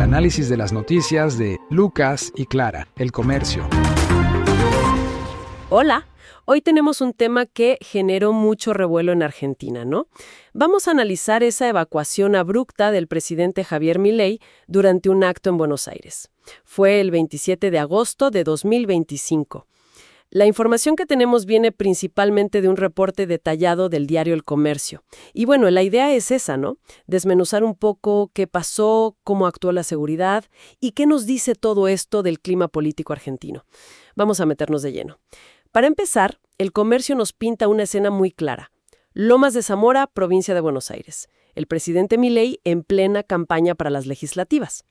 análisis de las noticias de Lucas y Clara, El Comercio. Hola, hoy tenemos un tema que generó mucho revuelo en Argentina, ¿no? Vamos a analizar esa evacuación abrupta del presidente Javier Milei durante un acto en Buenos Aires. Fue el 27 de agosto de 2025. La información que tenemos viene principalmente de un reporte detallado del diario El Comercio. Y bueno, la idea es esa, ¿no? Desmenuzar un poco qué pasó, cómo actuó la seguridad y qué nos dice todo esto del clima político argentino. Vamos a meternos de lleno. Para empezar, El Comercio nos pinta una escena muy clara. Lomas de Zamora, provincia de Buenos Aires. El presidente Milei en plena campaña para las legislativas.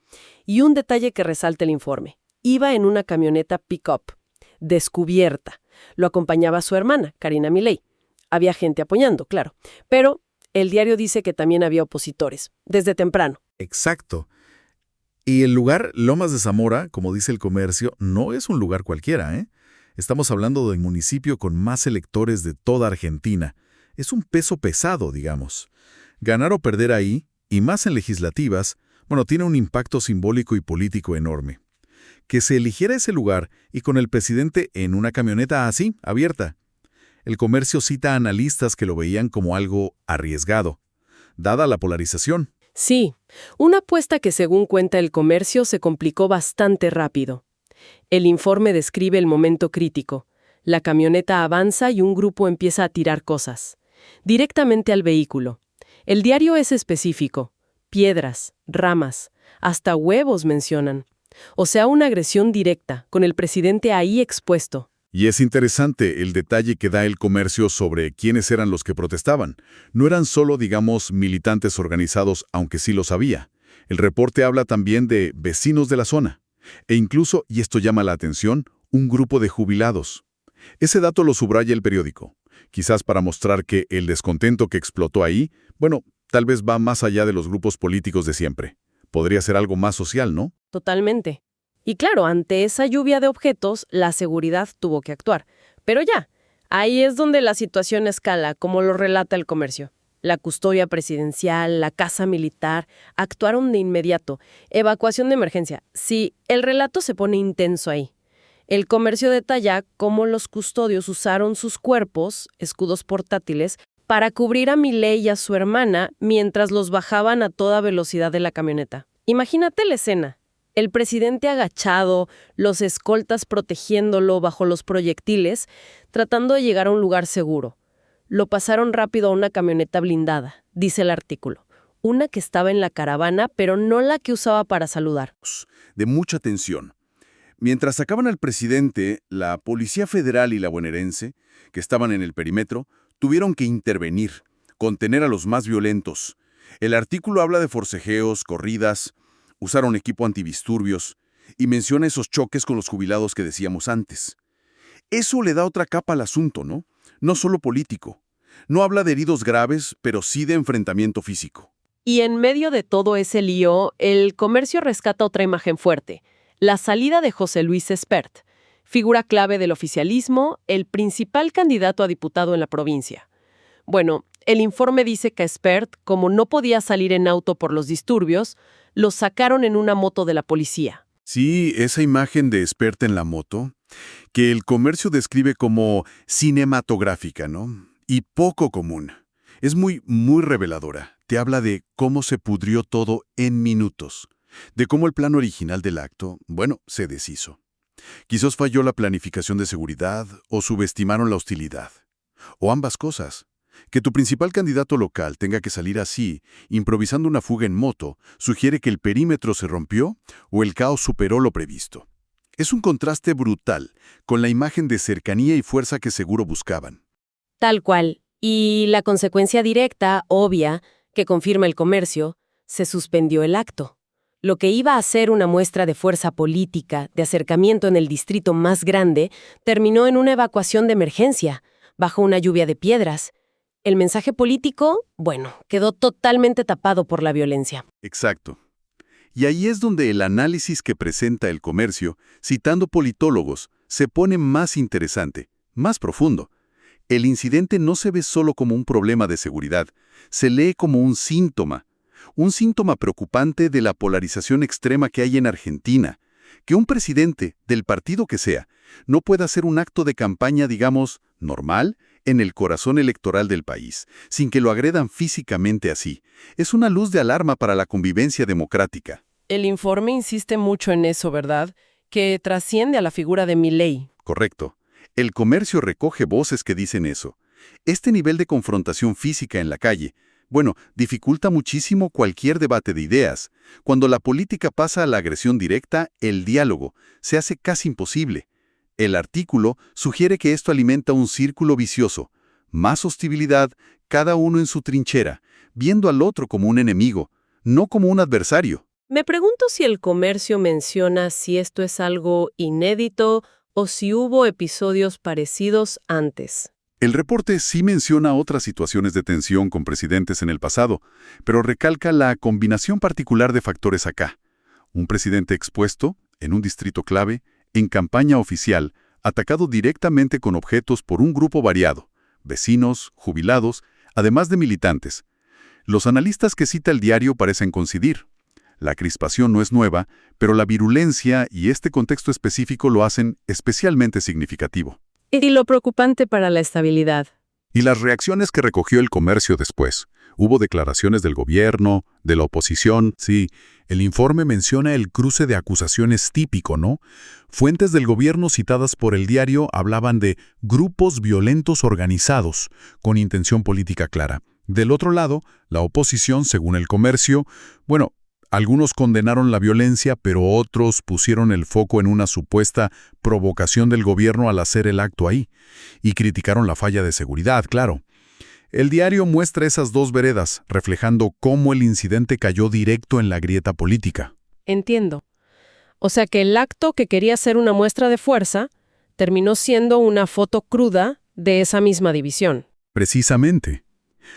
Y un detalle que resalta el informe. Iba en una camioneta pick-up. Descubierta. Lo acompañaba su hermana, Karina Milei. Había gente apoyando, claro. Pero el diario dice que también había opositores, desde temprano. Exacto. Y el lugar, Lomas de Zamora, como dice El Comercio, no es un lugar cualquiera, ¿eh? Estamos hablando del municipio con más electores de toda Argentina. Es un peso pesado, digamos. Ganar o perder ahí, y más en legislativas, tiene un impacto simbólico y político enorme. Que se eligiera ese lugar y con el presidente en una camioneta así, abierta. El Comercio cita a analistas que lo veían como algo arriesgado, dada la polarización. Sí, una apuesta que según cuenta El Comercio se complicó bastante rápido. El informe describe el momento crítico. La camioneta avanza y un grupo empieza a tirar cosas. Directamente al vehículo. El diario es específico. Piedras, ramas, hasta huevos mencionan. O sea, una agresión directa, con el presidente ahí expuesto. Y es interesante el detalle que da El Comercio sobre quiénes eran los que protestaban. No eran solo, digamos, militantes organizados, aunque sí los había. El reporte habla también de vecinos de la zona. E incluso, y esto llama la atención, un grupo de jubilados. Ese dato lo subraya el periódico, quizás para mostrar que el descontento que explotó ahí, tal vez va más allá de los grupos políticos de siempre. Podría ser algo más social, ¿no? Totalmente. Y claro, ante esa lluvia de objetos, la seguridad tuvo que actuar. Pero ya, ahí es donde la situación escala, como lo relata El Comercio. La custodia presidencial, la casa militar, actuaron de inmediato. Evacuación de emergencia. Sí, el relato se pone intenso ahí. El Comercio detalla cómo los custodios usaron sus cuerpos, escudos portátiles, para cubrir a Milei y a su hermana mientras los bajaban a toda velocidad de la camioneta. Imagínate la escena. El presidente agachado, los escoltas protegiéndolo bajo los proyectiles, tratando de llegar a un lugar seguro. Lo pasaron rápido a una camioneta blindada, dice el artículo. Una que estaba en la caravana, pero no la que usaba para saludar. De mucha tensión. Mientras sacaban al presidente, la Policía Federal y la bonaerense, que estaban en el perímetro, tuvieron que intervenir, contener a los más violentos. El artículo habla de forcejeos, corridas, usaron equipo antidisturbios y menciona esos choques con los jubilados que decíamos antes. Eso le da otra capa al asunto, ¿no? No solo político. No habla de heridos graves, pero sí de enfrentamiento físico. Y en medio de todo ese lío, El Comercio rescata otra imagen fuerte. La salida de José Luis Espert, figura clave del oficialismo, el principal candidato a diputado en la provincia. Bueno, el informe dice que Espert, como no podía salir en auto por los disturbios, lo sacaron en una moto de la policía. Sí, esa imagen de Espert en la moto, que El Comercio describe como cinematográfica, ¿no? Y poco común. Es muy reveladora. Te habla de cómo se pudrió todo en minutos. De cómo el plan original del acto, se deshizo. Quizás falló la planificación de seguridad o subestimaron la hostilidad. O ambas cosas. Que tu principal candidato local tenga que salir así, improvisando una fuga en moto, sugiere que el perímetro se rompió o el caos superó lo previsto. Es un contraste brutal con la imagen de cercanía y fuerza que seguro buscaban. Tal cual. Y la consecuencia directa, obvia, que confirma El Comercio, se suspendió el acto. Lo que iba a ser una muestra de fuerza política, de acercamiento en el distrito más grande, terminó en una evacuación de emergencia, bajo una lluvia de piedras. El mensaje político, quedó totalmente tapado por la violencia. Exacto. Y ahí es donde el análisis que presenta El Comercio, citando politólogos, se pone más interesante, más profundo. El incidente no se ve solo como un problema de seguridad, se lee como un síntoma, un síntoma preocupante de la polarización extrema que hay en Argentina, que un presidente, del partido que sea, no pueda hacer un acto de campaña, digamos, normal, en el corazón electoral del país, sin que lo agredan físicamente así. Es una luz de alarma para la convivencia democrática. El informe insiste mucho en eso, ¿verdad? Que trasciende a la figura de Milei. Correcto. El Comercio recoge voces que dicen eso. Este nivel de confrontación física en la calle, dificulta muchísimo cualquier debate de ideas. Cuando la política pasa a la agresión directa, el diálogo se hace casi imposible. El artículo sugiere que esto alimenta un círculo vicioso. Más hostilidad, cada uno en su trinchera, viendo al otro como un enemigo, no como un adversario. Me pregunto si el Comercio menciona si esto es algo inédito o si hubo episodios parecidos antes. El reporte sí menciona otras situaciones de tensión con presidentes en el pasado, pero recalca la combinación particular de factores acá. Un presidente expuesto, en un distrito clave, en campaña oficial, atacado directamente con objetos por un grupo variado, vecinos, jubilados, además de militantes. Los analistas que cita el diario parecen coincidir. La crispación no es nueva, pero la virulencia y este contexto específico lo hacen especialmente significativo. Y lo preocupante para la estabilidad. Y las reacciones que recogió el Comercio después. Hubo declaraciones del gobierno, de la oposición. Sí, el informe menciona el cruce de acusaciones típico, ¿no? Fuentes del gobierno citadas por el diario hablaban de grupos violentos organizados, con intención política clara. Del otro lado, la oposición, según el Comercio, algunos condenaron la violencia, pero otros pusieron el foco en una supuesta provocación del gobierno al hacer el acto ahí, y criticaron la falla de seguridad, claro. El diario muestra esas dos veredas, reflejando cómo el incidente cayó directo en la grieta política. Entiendo. O sea que el acto que quería ser una muestra de fuerza terminó siendo una foto cruda de esa misma división. Precisamente.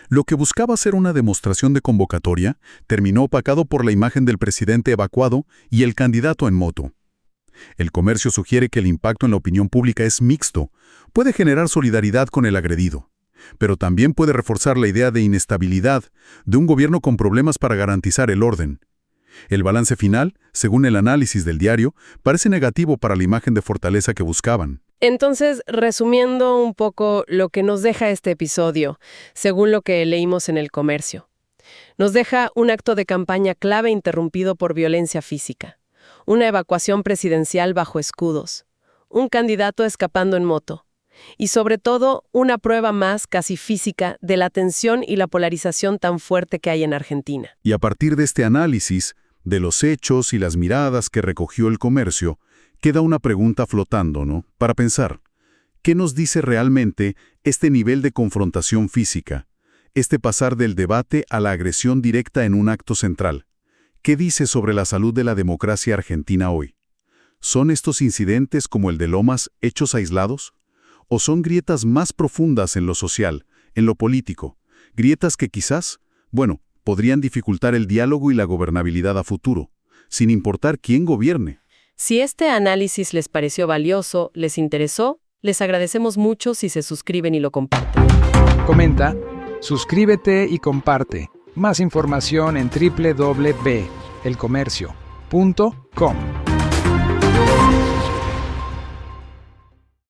Lo que buscaba ser una demostración de convocatoria terminó opacado por la imagen del presidente evacuado y el candidato en moto. El Comercio sugiere que el impacto en la opinión pública es mixto, puede generar solidaridad con el agredido, pero también puede reforzar la idea de inestabilidad de un gobierno con problemas para garantizar el orden. El balance final, según el análisis del diario, parece negativo para la imagen de fortaleza que buscaban. Entonces, resumiendo un poco lo que nos deja este episodio, según lo que leímos en el Comercio. Nos deja un acto de campaña clave interrumpido por violencia física, una evacuación presidencial bajo escudos, un candidato escapando en moto, y sobre todo, una prueba más casi física de la tensión y la polarización tan fuerte que hay en Argentina. Y a partir de este análisis, de los hechos y las miradas que recogió el Comercio, queda una pregunta flotando, ¿no? Para pensar, ¿qué nos dice realmente este nivel de confrontación física? Este pasar del debate a la agresión directa en un acto central. ¿Qué dice sobre la salud de la democracia argentina hoy? ¿Son estos incidentes como el de Lomas hechos aislados? ¿O son grietas más profundas en lo social, en lo político? Grietas que quizás, podrían dificultar el diálogo y la gobernabilidad a futuro, sin importar quién gobierne. Si este análisis les pareció valioso, les interesó, les agradecemos mucho si se suscriben y lo comparten. Comenta, suscríbete y comparte. Más información en www.elcomercio.com.